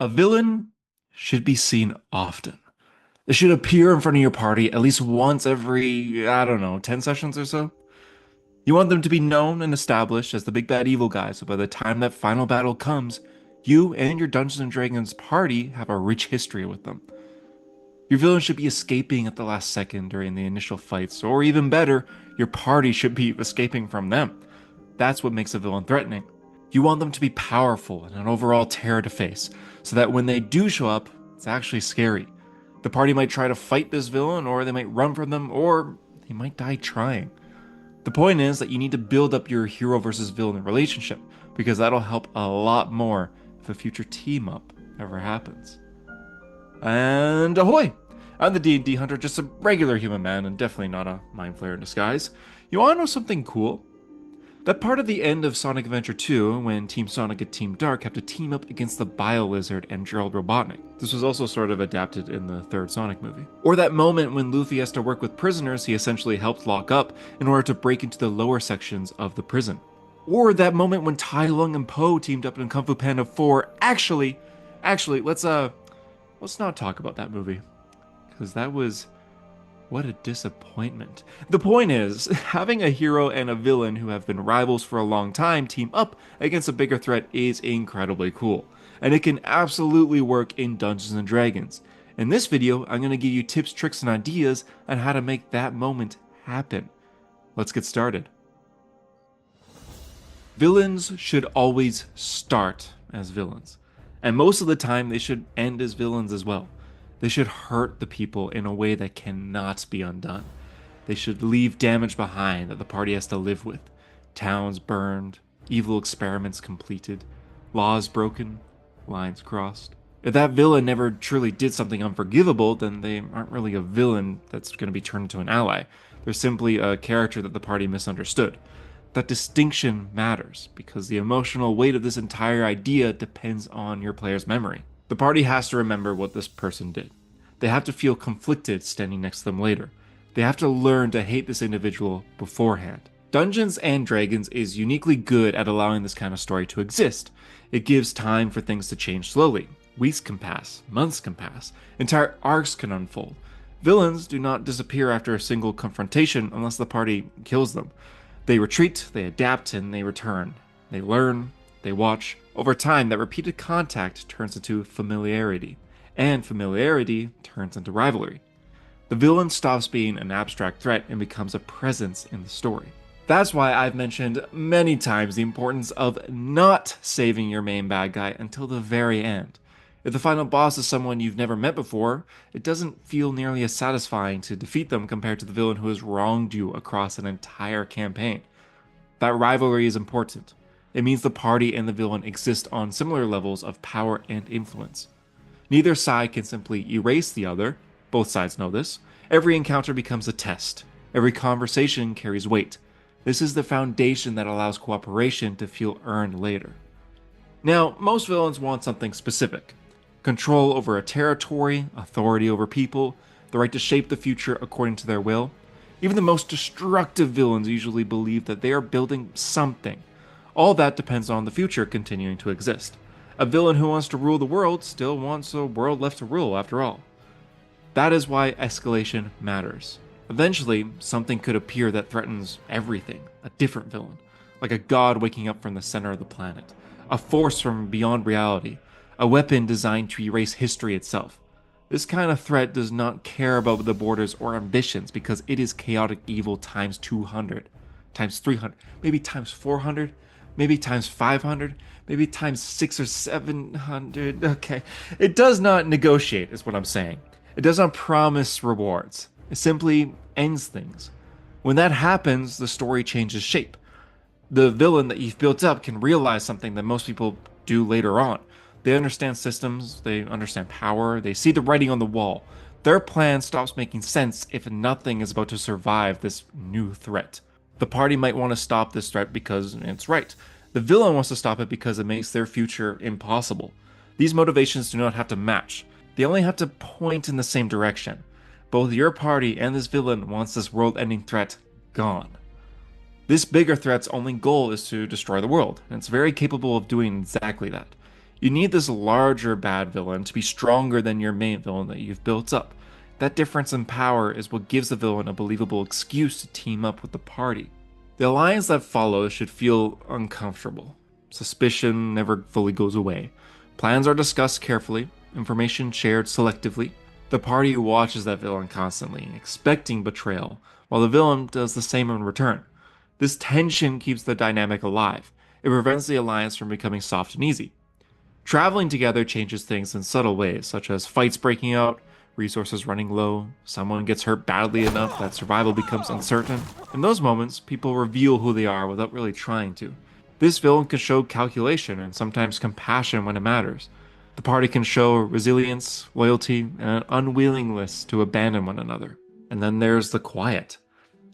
A villain should be seen often. They should appear in front of your party at least once every, I don't know, 10 sessions or so. You want them to be known and established as the big bad evil guy, so by the time that final battle comes, you and your Dungeons and Dragons party have a rich history with them. Your villain should be escaping at the last second during the initial fights, or even better, your party should be escaping from them. That's what makes a villain threatening. You want them to be powerful and an overall terror to face, so that when they do show up, it's actually scary. The party might try to fight this villain, or they might run from them, or they might die trying. The point is that you need to build up your hero versus villain relationship, because that'll help a lot more if a future team up ever happens. And ahoy! I'm the D&D hunter, just a regular human man, and definitely not a mind flayer in disguise. You wanna know something cool? That part of the end of Sonic Adventure 2, when Team Sonic and Team Dark have to team up against the Bio Lizard and Gerald Robotnik. This was also sort of adapted in the third Sonic movie. Or that moment when Luffy has to work with prisoners he essentially helped lock up in order to break into the lower sections of the prison. Or that moment when Tai Lung and Po teamed up in Kung Fu Panda 4. Actually, let's not talk about that movie. Because that was... what a disappointment. The point is, having a hero and a villain who have been rivals for a long time team up against a bigger threat is incredibly cool. And it can absolutely work in Dungeons & Dragons. In this video, I'm going to give you tips, tricks, and ideas on how to make that moment happen. Let's get started. Villains should always start as villains. And most of the time, they should end as villains as well. They should hurt the people in a way that cannot be undone. They should leave damage behind that the party has to live with. Towns burned, evil experiments completed, laws broken, lines crossed. If that villain never truly did something unforgivable, then they aren't really a villain that's going to be turned into an ally. They're simply a character that the party misunderstood. That distinction matters, because the emotional weight of this entire idea depends on your player's memory. The party has to remember what this person did. They have to feel conflicted standing next to them later. They have to learn to hate this individual beforehand. Dungeons and Dragons is uniquely good at allowing this kind of story to exist. It gives time for things to change slowly. Weeks can pass, months can pass, entire arcs can unfold. Villains do not disappear after a single confrontation unless the party kills them. They retreat, they adapt, and they return. They learn, they watch. Over time, that repeated contact turns into familiarity, and familiarity turns into rivalry. The villain stops being an abstract threat and becomes a presence in the story. That's why I've mentioned many times the importance of not saving your main bad guy until the very end. If the final boss is someone you've never met before, it doesn't feel nearly as satisfying to defeat them compared to the villain who has wronged you across an entire campaign. That rivalry is important. It means the party and the villain exist on similar levels of power and influence. Neither side can simply erase the other. Both sides know this. Every encounter becomes a test. Every conversation carries weight. This is the foundation that allows cooperation to feel earned later. Now, most villains want something specific. Control over a territory, authority over people, the right to shape the future according to their will. Even the most destructive villains usually believe that they are building something. All that depends on the future continuing to exist. A villain who wants to rule the world still wants a world left to rule, after all. That is why escalation matters. Eventually, something could appear that threatens everything, a different villain, like a god waking up from the center of the planet, a force from beyond reality, a weapon designed to erase history itself. This kind of threat does not care about the borders or ambitions because it is chaotic evil times 200, times 300, maybe times 400, maybe times 500, maybe times 600 or 700. Okay. It does not negotiate, is what I'm saying. It does not promise rewards. It simply ends things. When that happens, the story changes shape. The villain that you've built up can realize something that most people do later on. They understand systems, they understand power, they see the writing on the wall. Their plan stops making sense if nothing is about to survive this new threat. The party might want to stop this threat because it's right. The villain wants to stop it because it makes their future impossible. These motivations do not have to match. They only have to point in the same direction. Both your party and this villain wants this world-ending threat gone. This bigger threat's only goal is to destroy the world, and it's very capable of doing exactly that. You need this larger bad villain to be stronger than your main villain that you've built up. That difference in power is what gives the villain a believable excuse to team up with the party. The alliance that follows should feel uncomfortable. Suspicion never fully goes away. Plans are discussed carefully, information shared selectively. The party watches that villain constantly, expecting betrayal, while the villain does the same in return. This tension keeps the dynamic alive. It prevents the alliance from becoming soft and easy. Traveling together changes things in subtle ways, such as fights breaking out, resources running low, someone gets hurt badly enough that survival becomes uncertain. In those moments, people reveal who they are without really trying to. This villain can show calculation and sometimes compassion when it matters. The party can show resilience, loyalty, and an unwillingness to abandon one another. And then there's the quiet.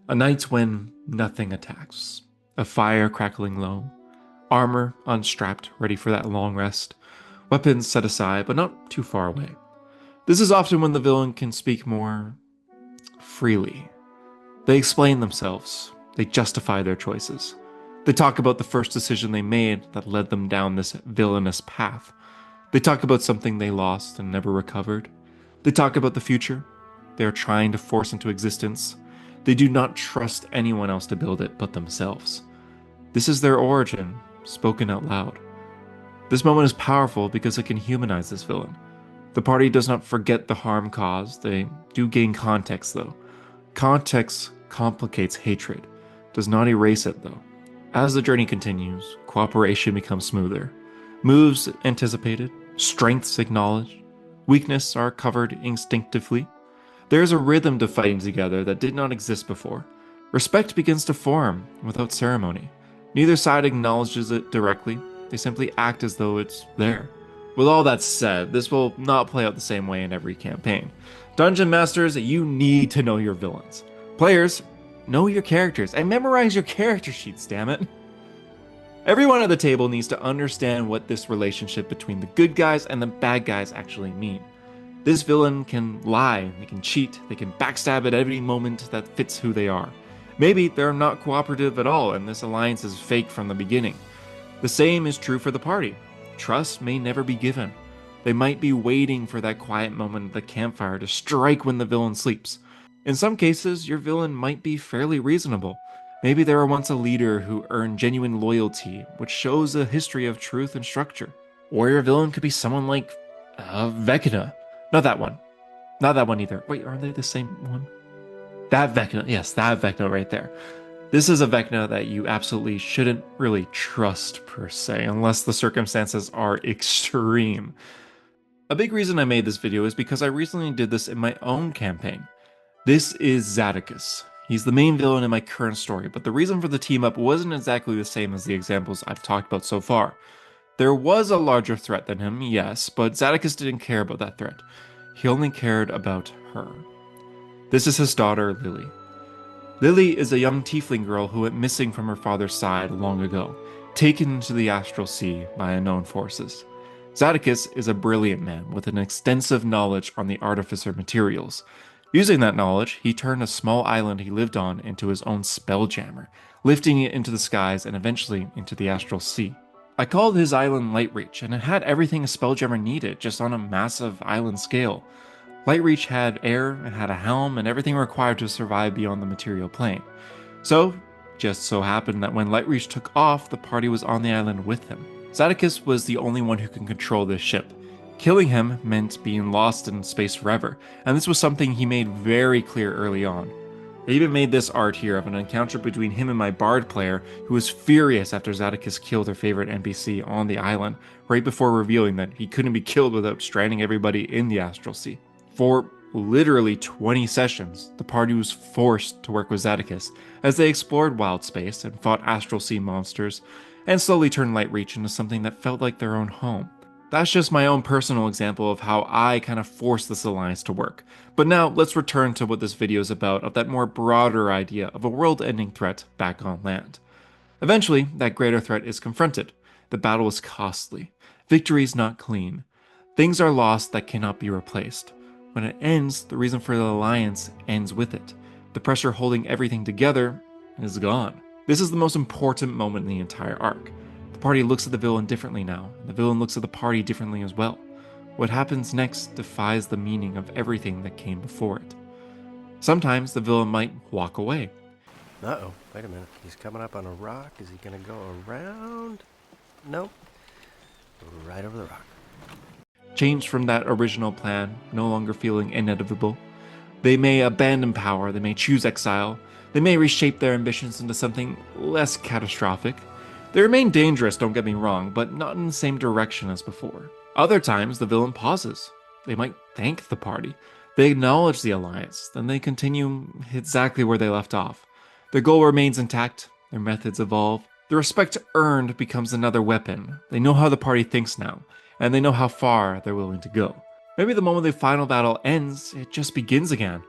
A night when nothing attacks. A fire crackling low. Armor unstrapped, ready for that long rest. Weapons set aside, but not too far away. This is often when the villain can speak more freely. They explain themselves. They justify their choices. They talk about the first decision they made that led them down this villainous path. They talk about something they lost and never recovered. They talk about the future they are trying to force into existence. They do not trust anyone else to build it but themselves. This is their origin, spoken out loud. This moment is powerful because it can humanize this villain. The party does not forget the harm caused, they do gain context though. Context complicates hatred, does not erase it though. As the journey continues, cooperation becomes smoother. Moves anticipated, strengths acknowledged, weaknesses are covered instinctively. There is a rhythm to fighting together that did not exist before. Respect begins to form without ceremony. Neither side acknowledges it directly, they simply act as though it's there. With all that said, this will not play out the same way in every campaign. Dungeon Masters, you need to know your villains. Players, know your characters and memorize your character sheets, damn it. Everyone at the table needs to understand what this relationship between the good guys and the bad guys actually mean. This villain can lie, they can cheat, they can backstab at every moment that fits who they are. Maybe they're not cooperative at all and this alliance is fake from the beginning. The same is true for the party. Trust may never be given. They might be waiting for that quiet moment at the campfire to strike when the villain sleeps. In some cases, your villain might be fairly reasonable. Maybe they were once a leader who earned genuine loyalty, which shows a history of truth and structure. Or your villain could be someone like Vecna. Not that one. Not that one either. Wait, aren't they the same one? That Vecna. Yes, that Vecna right there. This is a Vecna that you absolutely shouldn't really trust per se, unless the circumstances are extreme. A big reason I made this video is because I recently did this in my own campaign. This is Zadicus. He's the main villain in my current story, but the reason for the team up wasn't exactly the same as the examples I've talked about so far. There was a larger threat than him, yes, but Zadicus didn't care about that threat. He only cared about her. This is his daughter, Lily. Lily is a young tiefling girl who went missing from her father's side long ago, taken into the astral sea by unknown forces. Zadicus is a brilliant man with an extensive knowledge on the artificer materials. Using that knowledge, he turned a small island he lived on into his own spelljammer, lifting it into the skies and eventually into the astral sea. I called his island Lightreach, and it had everything a spelljammer needed, just on a massive island scale. Lightreach had air, it had a helm, and everything required to survive beyond the material plane. So, just so happened that when Lightreach took off, the party was on the island with him. Zadicus was the only one who can control this ship. Killing him meant being lost in space forever, and this was something he made very clear early on. I even made this art here of an encounter between him and my bard player, who was furious after Zadicus killed her favorite NPC on the island, right before revealing that he couldn't be killed without stranding everybody in the astral sea. For literally 20 sessions, the party was forced to work with Zadicus as they explored wild space and fought astral sea monsters, and slowly turned Lightreach into something that felt like their own home. That's just my own personal example of how I kind of forced this alliance to work. But now let's return to what this video is about, of that more broader idea of a world-ending threat back on land. Eventually, that greater threat is confronted. The battle is costly. Victory is not clean. Things are lost that cannot be replaced. When it ends, the reason for the alliance ends with it. The pressure holding everything together is gone. This is the most important moment in the entire arc. The party looks at the villain differently now, and the villain looks at the party differently as well. What happens next defies the meaning of everything that came before it. Sometimes the villain might walk away. Uh-oh, wait a minute. He's coming up on a rock. Is he gonna go around? Nope. Right over the rock. Changed from that original plan, no longer feeling inevitable. They may abandon power, they may choose exile, they may reshape their ambitions into something less catastrophic. They remain dangerous, don't get me wrong, but not in the same direction as before. Other times, the villain pauses. They might thank the party. They acknowledge the alliance, then they continue exactly where they left off. Their goal remains intact, their methods evolve. The respect earned becomes another weapon. They know how the party thinks now, and they know how far they're willing to go. Maybe the moment the final battle ends, it just begins again.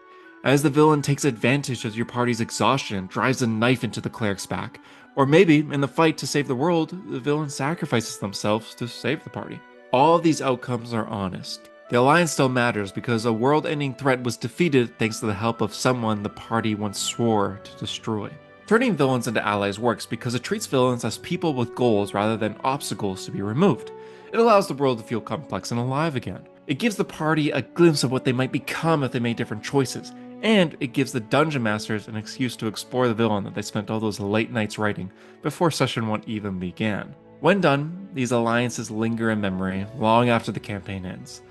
As the villain takes advantage of your party's exhaustion and drives a knife into the cleric's back. Or maybe, in the fight to save the world, the villain sacrifices themselves to save the party. All of these outcomes are honest. The alliance still matters because a world-ending threat was defeated thanks to the help of someone the party once swore to destroy. Turning villains into allies works because it treats villains as people with goals rather than obstacles to be removed. It allows the world to feel complex and alive again. It gives the party a glimpse of what they might become if they made different choices, and it gives the dungeon masters an excuse to explore the villain that they spent all those late nights writing before session 1 even began. When done, these alliances linger in memory long after the campaign ends.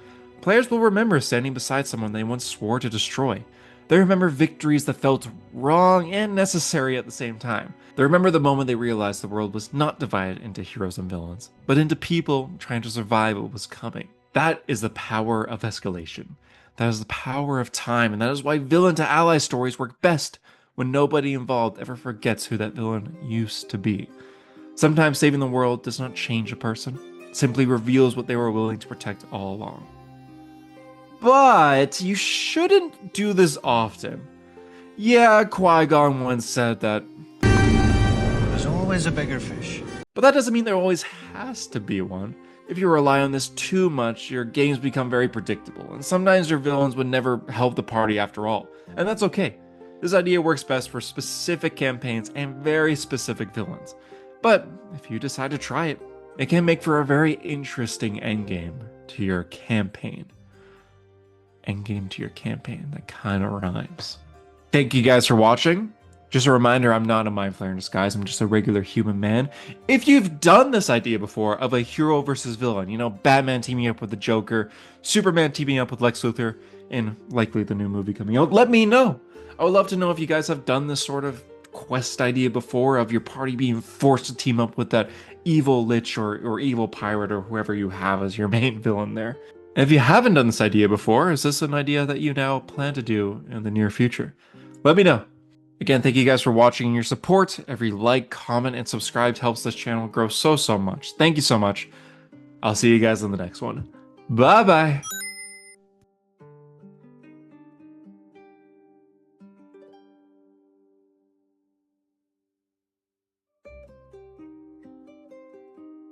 Players will remember standing beside someone they once swore to destroy. They remember victories that felt wrong and necessary at the same time. They remember the moment they realized the world was not divided into heroes and villains, but into people trying to survive what was coming. That is the power of escalation. That is the power of time, and that is why villain to ally stories work best when nobody involved ever forgets who that villain used to be. Sometimes saving the world does not change a person, it simply reveals what they were willing to protect all along. But you shouldn't do this often. Yeah, Qui-Gon once said that. There's always a bigger fish. But that doesn't mean there always has to be one. If you rely on this too much, your games become very predictable, and sometimes your villains would never help the party after all, and that's okay. This idea works best for specific campaigns and very specific villains. But if you decide to try it, it can make for a very interesting endgame to your campaign. Endgame to your campaign, that kind of rhymes. Thank you guys for watching. Just a reminder, I'm not a mind flayer in disguise, I'm just a regular human man. If you've done this idea before of a hero versus villain, you know, Batman teaming up with the Joker, Superman teaming up with Lex Luthor, and likely the new movie coming out, let me know. I would love to know if you guys have done this sort of quest idea before of your party being forced to team up with that evil lich or evil pirate or whoever you have as your main villain there. And if you haven't done this idea before, is this an idea that you now plan to do in the near future? Let me know. Again, thank you guys for watching and your support. Every like, comment, and subscribe helps this channel grow so much. Thank you so much. I'll see you guys in the next one. Bye-bye.